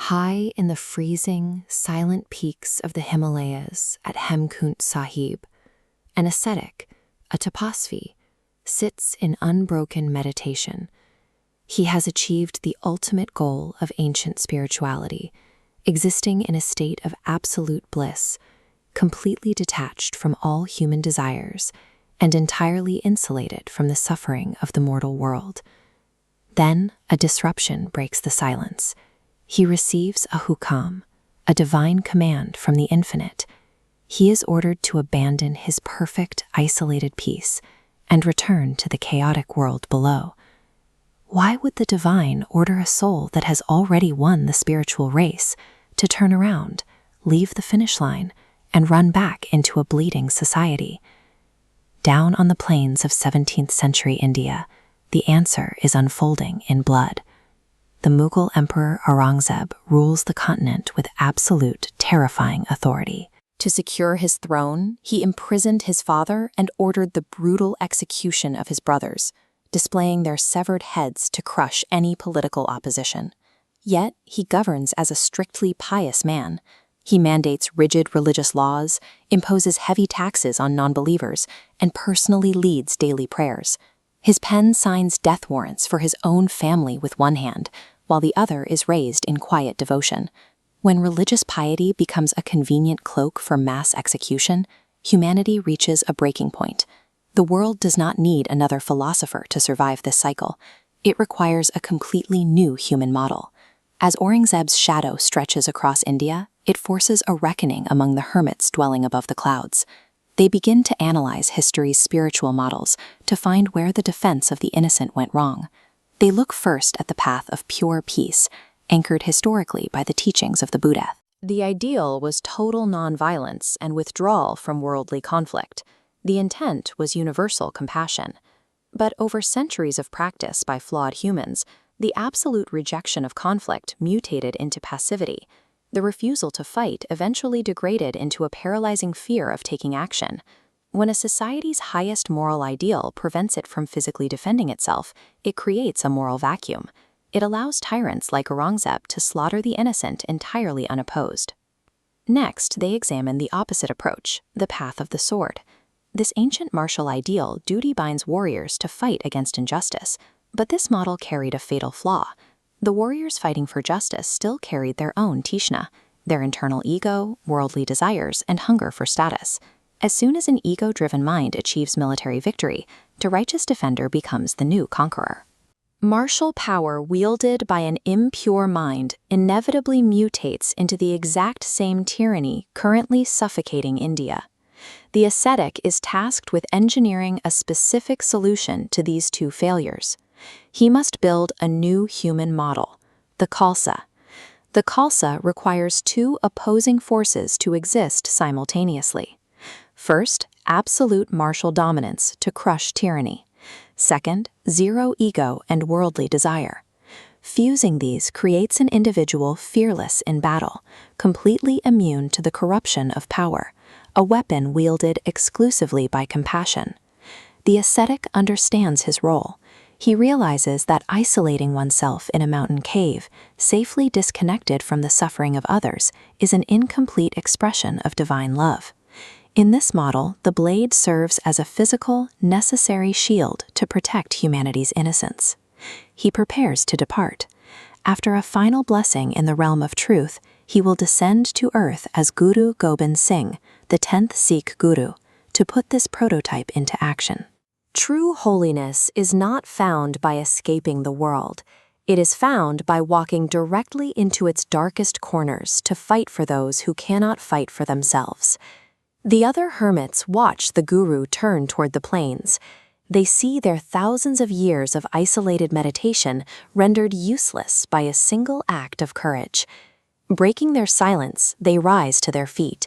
High in the freezing, silent peaks of the Himalayas at Hemkunt Sahib, an ascetic, a tapasvi, sits in unbroken meditation. He has achieved the ultimate goal of ancient spirituality, existing in a state of absolute bliss, completely detached from all human desires and entirely insulated from the suffering of the mortal world. Then a disruption breaks the silence. He receives a hukam, a divine command from the infinite. He is ordered to abandon his perfect, isolated peace and return to the chaotic world below. Why would the divine order a soul that has already won the spiritual race to turn around, leave the finish line, and run back into a bleeding society? Down on the plains of 17th century India, the answer is unfolding in blood. The Mughal Emperor Aurangzeb rules the continent with absolute, terrifying authority. To secure his throne, he imprisoned his father and ordered the brutal execution of his brothers, displaying their severed heads to crush any political opposition. Yet, he governs as a strictly pious man. He mandates rigid religious laws, imposes heavy taxes on non-believers, and personally leads daily prayers. His pen signs death warrants for his own family with one hand, while the other is raised in quiet devotion. When religious piety becomes a convenient cloak for mass execution, humanity reaches a breaking point. The world does not need another philosopher to survive this cycle. It requires a completely new human model. As Aurangzeb's shadow stretches across India, it forces a reckoning among the hermits dwelling above the clouds. They begin to analyze history's spiritual models to find where the defense of the innocent went wrong. They look first at the path of pure peace, anchored historically by the teachings of the Buddha. The ideal was total nonviolence and withdrawal from worldly conflict. The intent was universal compassion. But over centuries of practice by flawed humans, the absolute rejection of conflict mutated into passivity. The refusal to fight eventually degraded into a paralyzing fear of taking action. When a society's highest moral ideal prevents it from physically defending itself, it creates a moral vacuum. It allows tyrants like Aurangzeb to slaughter the innocent entirely unopposed. Next, they examine the opposite approach, the path of the sword. This ancient martial ideal duty binds warriors to fight against injustice, but this model carried a fatal flaw. The warriors fighting for justice still carried their own Tishna, their internal ego, worldly desires, and hunger for status. As soon as an ego-driven mind achieves military victory, the righteous defender becomes the new conqueror. Martial power wielded by an impure mind inevitably mutates into the exact same tyranny currently suffocating India. The ascetic is tasked with engineering a specific solution to these two failures. He must build a new human model, the Khalsa. The Khalsa requires two opposing forces to exist simultaneously. First, absolute martial dominance to crush tyranny. Second, zero ego and worldly desire. Fusing these creates an individual fearless in battle, completely immune to the corruption of power, a weapon wielded exclusively by compassion. The ascetic understands his role. He realizes that isolating oneself in a mountain cave, safely disconnected from the suffering of others, is an incomplete expression of divine love. In this model, the blade serves as a physical, necessary shield to protect humanity's innocence. He prepares to depart. After a final blessing in the realm of truth, he will descend to earth as Guru Gobind Singh, the 10th Sikh Guru, to put this prototype into action. True holiness is not found by escaping the world. It is found by walking directly into its darkest corners to fight for those who cannot fight for themselves. The other hermits watch the Guru turn toward the plains. They see their thousands of years of isolated meditation rendered useless by a single act of courage. Breaking their silence, they rise to their feet.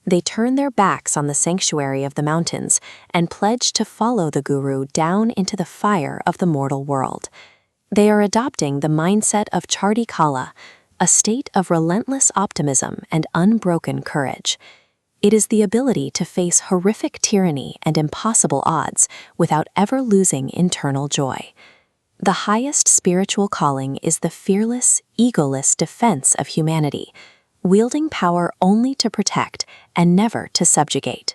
They turn their backs on the sanctuary of the mountains and pledge to follow the Guru down into the fire of the mortal world. They are adopting the mindset of Chardi Kala, a state of relentless optimism and unbroken courage. It is the ability to face horrific tyranny and impossible odds without ever losing internal joy. The highest spiritual calling is the fearless, egoless defense of humanity, wielding power only to protect and never to subjugate.